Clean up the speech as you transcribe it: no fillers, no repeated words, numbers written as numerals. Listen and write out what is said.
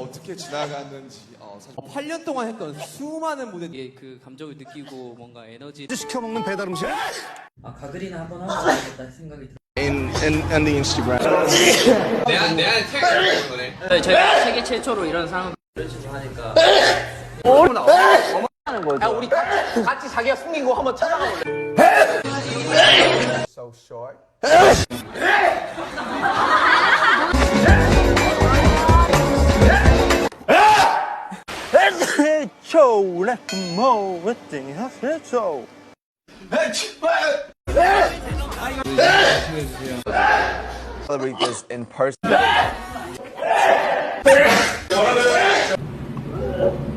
어떻게 지나갔는지 사실 8년 동안 했던 수많은 무대 그 감정을 느끼고 뭔가 에너지 시켜먹는 배달 음식. 가글이나 한번 하고 가야겠다 생각이 들어. in the Instagram. 내 안에 태그 잡는 거네. 저희가 세계 최초로 이런 상황 이런 식으로 하니까 야 우리 같이 자기가 숨긴 거 한번 찾아가 볼래? So short. Celebrate this in person.